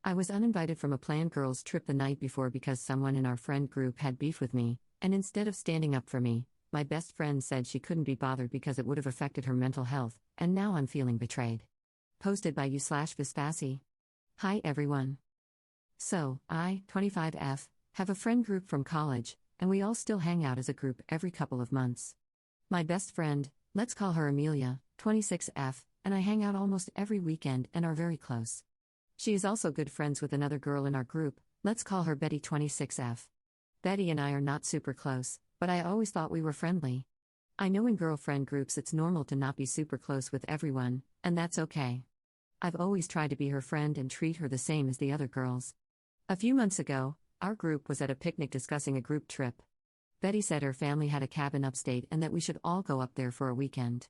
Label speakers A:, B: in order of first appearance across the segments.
A: I was uninvited from a planned girls' trip the night before because someone in our friend group had beef with me, and instead of standing up for me, my best friend said she couldn't be bothered because it would have affected her mental health, and now I'm feeling betrayed. Posted by u/Vispasi. Hi everyone. So, I, 25F, have a friend group from college, and we all still hang out as a group every couple of months. My best friend, let's call her Amelia, 26F, and I hang out almost every weekend and are very close. She is also good friends with another girl in our group, let's call her Betty, 26F. Betty and I are not super close, but I always thought we were friendly. I know in girlfriend groups it's normal to not be super close with everyone, and that's okay. I've always tried to be her friend and treat her the same as the other girls. A few months ago, our group was at a picnic discussing a group trip. Betty said her family had a cabin upstate and that we should all go up there for a weekend.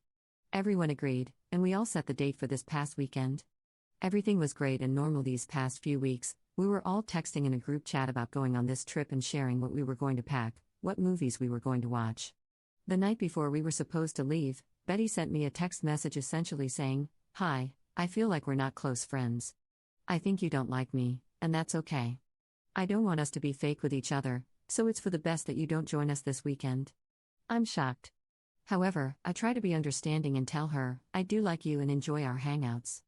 A: Everyone agreed, and we all set the date for this past weekend. Everything was great and normal these past few weeks. We were all texting in a group chat about going on this trip and sharing what we were going to pack, what movies we were going to watch. The night before we were supposed to leave, Betty sent me a text message essentially saying, "Hi, I feel like we're not close friends. I think you don't like me, and that's okay. I don't want us to be fake with each other, so it's for the best that you don't join us this weekend." I'm shocked. However, I try to be understanding and tell her, I do like you and enjoy our hangouts.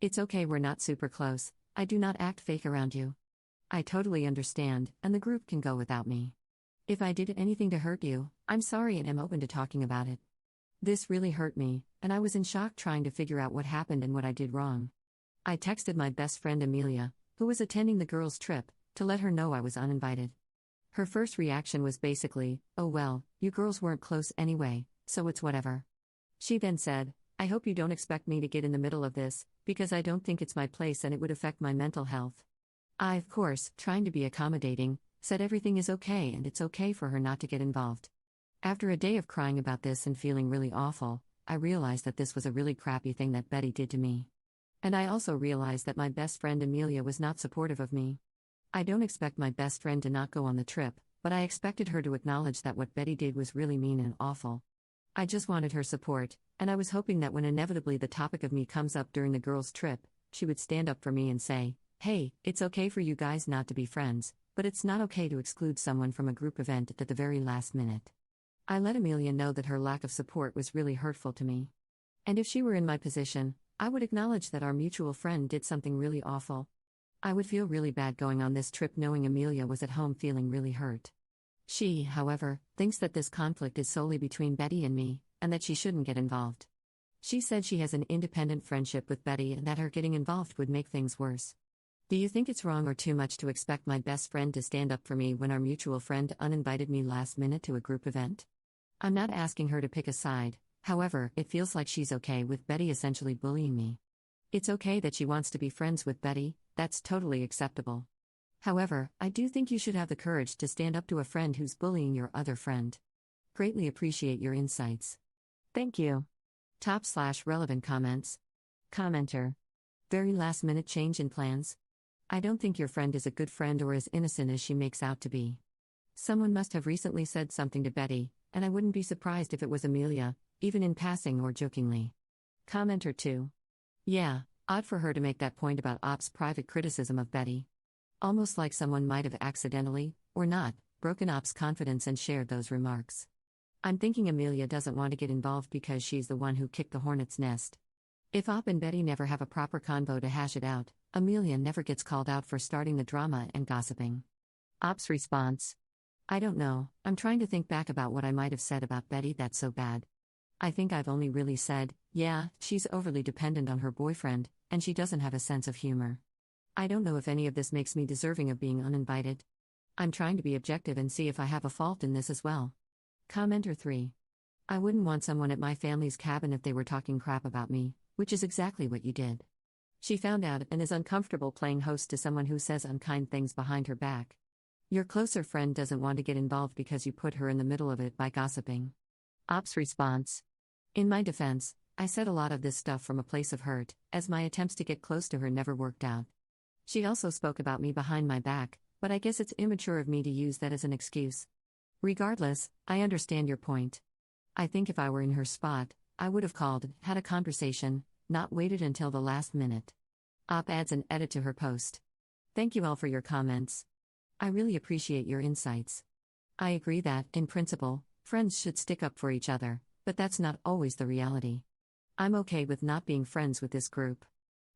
A: It's okay, we're not super close, I do not act fake around you. I totally understand, and the group can go without me. If I did anything to hurt you, I'm sorry and am open to talking about it. This really hurt me, and I was in shock trying to figure out what happened and what I did wrong. I texted my best friend Amelia, who was attending the girls' trip, to let her know I was uninvited. Her first reaction was basically, "Oh well, you girls weren't close anyway, so it's whatever." She then said, "I hope you don't expect me to get in the middle of this, because I don't think it's my place and it would affect my mental health." I, of course, trying to be accommodating, said everything is okay and it's okay for her not to get involved. After a day of crying about this and feeling really awful, I realized that this was a really crappy thing that Betty did to me. And I also realized that my best friend Amelia was not supportive of me. I don't expect my best friend to not go on the trip, but I expected her to acknowledge that what Betty did was really mean and awful. I just wanted her support, and I was hoping that when inevitably the topic of me comes up during the girls' trip, she would stand up for me and say, "Hey, it's okay for you guys not to be friends, but it's not okay to exclude someone from a group event at the very last minute." I let Amelia know that her lack of support was really hurtful to me. And if she were in my position, I would acknowledge that our mutual friend did something really awful. I would feel really bad going on this trip knowing Amelia was at home feeling really hurt. She, however, thinks that this conflict is solely between Betty and me, and that she shouldn't get involved. She said she has an independent friendship with Betty and that her getting involved would make things worse. Do you think it's wrong or too much to expect my best friend to stand up for me when our mutual friend uninvited me last minute to a group event? I'm not asking her to pick a side, however, it feels like she's okay with Betty essentially bullying me. It's okay that she wants to be friends with Betty, that's totally acceptable. However, I do think you should have the courage to stand up to a friend who's bullying your other friend. Greatly appreciate your insights. Thank you. Top/relevant comments. Commenter. Very last minute change in plans. I don't think your friend is a good friend or as innocent as she makes out to be. Someone must have recently said something to Betty, and I wouldn't be surprised if it was Amelia, even in passing or jokingly. Commenter 2. Yeah, odd for her to make that point about Op's private criticism of Betty. Almost like someone might have accidentally, or not, broken Op's confidence and shared those remarks. I'm thinking Amelia doesn't want to get involved because she's the one who kicked the hornet's nest. If Op and Betty never have a proper convo to hash it out, Amelia never gets called out for starting the drama and gossiping. Op's response. I don't know, I'm trying to think back about what I might have said about Betty that's so bad. I think I've only really said, yeah, she's overly dependent on her boyfriend, and she doesn't have a sense of humor. I don't know if any of this makes me deserving of being uninvited. I'm trying to be objective and see if I have a fault in this as well. Commenter 3. I wouldn't want someone at my family's cabin if they were talking crap about me, which is exactly what you did. She found out and is uncomfortable playing host to someone who says unkind things behind her back. Your closer friend doesn't want to get involved because you put her in the middle of it by gossiping. Op's response. In my defense, I said a lot of this stuff from a place of hurt, as my attempts to get close to her never worked out. She also spoke about me behind my back, but I guess it's immature of me to use that as an excuse. Regardless, I understand your point. I think if I were in her spot, I would have called, had a conversation, not waited until the last minute. Op adds an edit to her post. Thank you all for your comments. I really appreciate your insights. I agree that, in principle, friends should stick up for each other, but that's not always the reality. I'm okay with not being friends with this group.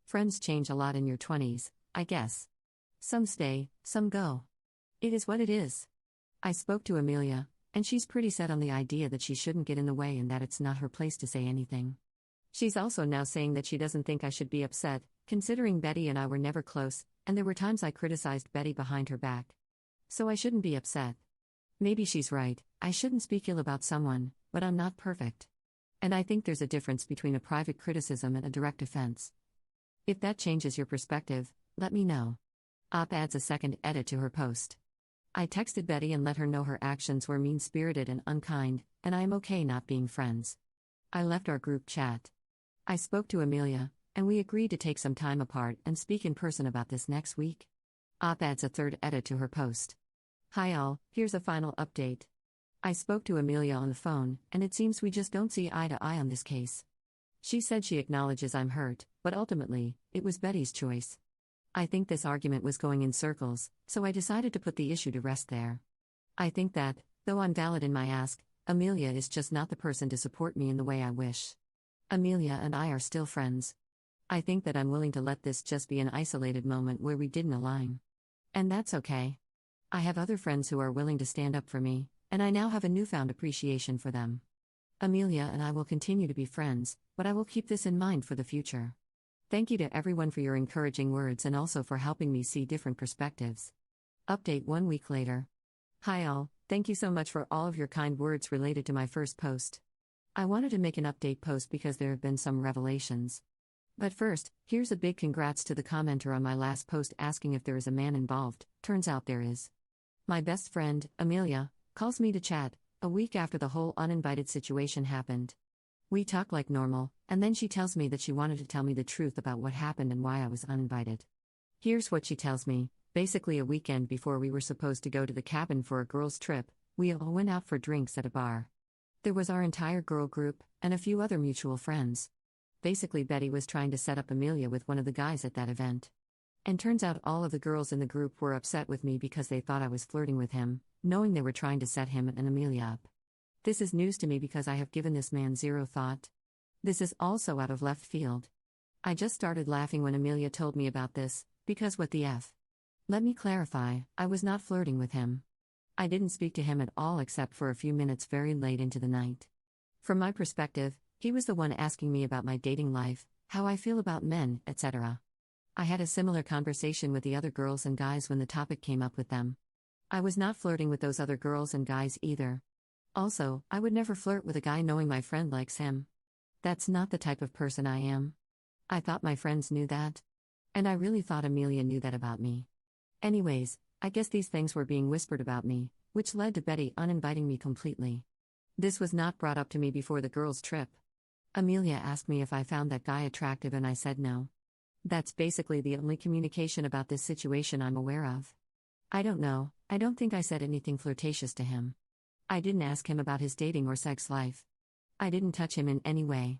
A: Friends change a lot in your 20s, I guess. Some stay, some go. It is what it is. I spoke to Amelia, and she's pretty set on the idea that she shouldn't get in the way and that it's not her place to say anything. She's also now saying that she doesn't think I should be upset, considering Betty and I were never close, and there were times I criticized Betty behind her back. So I shouldn't be upset. Maybe she's right, I shouldn't speak ill about someone, but I'm not perfect. And I think there's a difference between a private criticism and a direct offense. If that changes your perspective, let me know. Op adds a second edit to her post. I texted Betty and let her know her actions were mean-spirited and unkind, and I am okay not being friends. I left our group chat. I spoke to Amelia, and we agreed to take some time apart and speak in person about this next week. Op adds a third edit to her post. Hi all, here's a final update. I spoke to Amelia on the phone, and it seems we just don't see eye to eye on this case. She said she acknowledges I'm hurt, but ultimately, it was Betty's choice. I think this argument was going in circles, so I decided to put the issue to rest there. I think that, though I'm valid in my ask, Amelia is just not the person to support me in the way I wish. Amelia and I are still friends. I think that I'm willing to let this just be an isolated moment where we didn't align. And that's okay. I have other friends who are willing to stand up for me, and I now have a newfound appreciation for them. Amelia and I will continue to be friends, but I will keep this in mind for the future. Thank you to everyone for your encouraging words and also for helping me see different perspectives. Update 1 week later. Hi all, thank you so much for all of your kind words related to my first post. I wanted to make an update post because there have been some revelations. But first, here's a big congrats to the commenter on my last post asking if there is a man involved. Turns out there is. My best friend, Amelia, calls me to chat, a week after the whole uninvited situation happened. We talk like normal, and then she tells me that she wanted to tell me the truth about what happened and why I was uninvited. Here's what she tells me. Basically, a weekend before we were supposed to go to the cabin for a girls' trip, we all went out for drinks at a bar. There was our entire girl group, and a few other mutual friends. Basically, Betty was trying to set up Amelia with one of the guys at that event. And turns out all of the girls in the group were upset with me because they thought I was flirting with him, knowing they were trying to set him and Amelia up. This is news to me because I have given this man zero thought. This is also out of left field. I just started laughing when Amelia told me about this, because what the F? Let me clarify, I was not flirting with him. I didn't speak to him at all except for a few minutes very late into the night. From my perspective, he was the one asking me about my dating life, how I feel about men, etc. I had a similar conversation with the other girls and guys when the topic came up with them. I was not flirting with those other girls and guys either. Also, I would never flirt with a guy knowing my friend likes him. That's not the type of person I am. I thought my friends knew that. And I really thought Amelia knew that about me. Anyways, I guess these things were being whispered about me, which led to Betty uninviting me completely. This was not brought up to me before the girls' trip. Amelia asked me if I found that guy attractive and I said no. That's basically the only communication about this situation I'm aware of. I don't know, I don't think I said anything flirtatious to him. I didn't ask him about his dating or sex life. I didn't touch him in any way.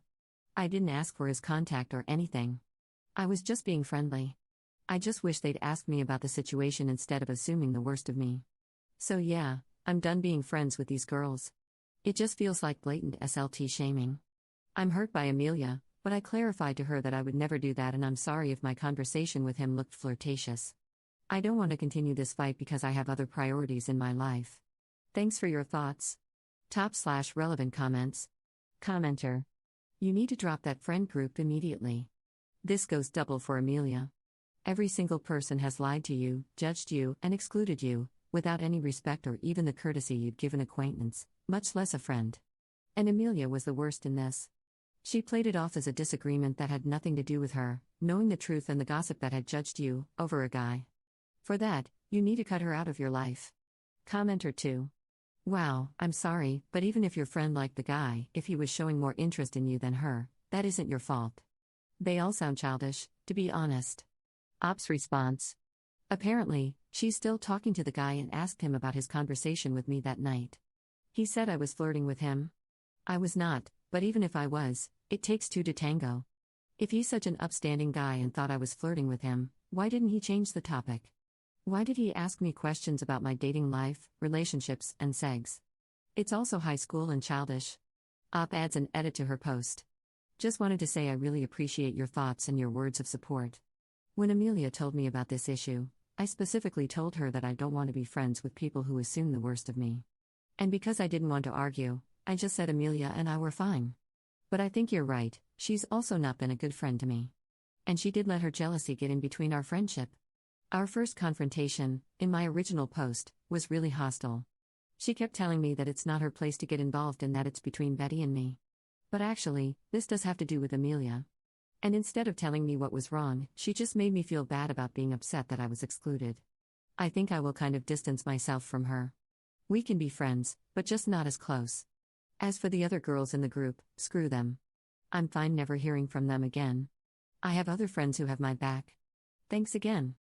A: I didn't ask for his contact or anything. I was just being friendly. I just wish they'd asked me about the situation instead of assuming the worst of me. So yeah, I'm done being friends with these girls. It just feels like blatant SLT shaming. I'm hurt by Amelia, but I clarified to her that I would never do that and I'm sorry if my conversation with him looked flirtatious. I don't want to continue this fight because I have other priorities in my life. Thanks for your thoughts. Top/relevant comments. Commenter. You need to drop that friend group immediately. This goes double for Amelia. Every single person has lied to you, judged you, and excluded you, without any respect or even the courtesy you'd give an acquaintance, much less a friend. And Amelia was the worst in this. She played it off as a disagreement that had nothing to do with her, knowing the truth and the gossip that had judged you, over a guy. For that, you need to cut her out of your life. Commenter 2. Wow, I'm sorry, but even if your friend liked the guy, if he was showing more interest in you than her, that isn't your fault. They all sound childish, to be honest. Op's response. Apparently, she's still talking to the guy and asked him about his conversation with me that night. He said I was flirting with him. I was not, but even if I was, it takes two to tango. If he's such an upstanding guy and thought I was flirting with him, Why didn't he change the topic? Why did he ask me questions about my dating life, relationships, and sex? It's also high school and childish. Adds an edit to her post. Just wanted to say I really appreciate your thoughts and your words of support. When Amelia told me about this issue, I specifically told her that I don't want to be friends with people who assume the worst of me. And because I didn't want to argue, I just said Amelia and I were fine. But I think you're right, she's also not been a good friend to me. And she did let her jealousy get in between our friendship. Our first confrontation, in my original post, was really hostile. She kept telling me that it's not her place to get involved and that it's between Betty and me. But actually, this does have to do with Amelia. And instead of telling me what was wrong, she just made me feel bad about being upset that I was excluded. I think I will kind of distance myself from her. We can be friends, but just not as close. As for the other girls in the group, screw them. I'm fine never hearing from them again. I have other friends who have my back. Thanks again.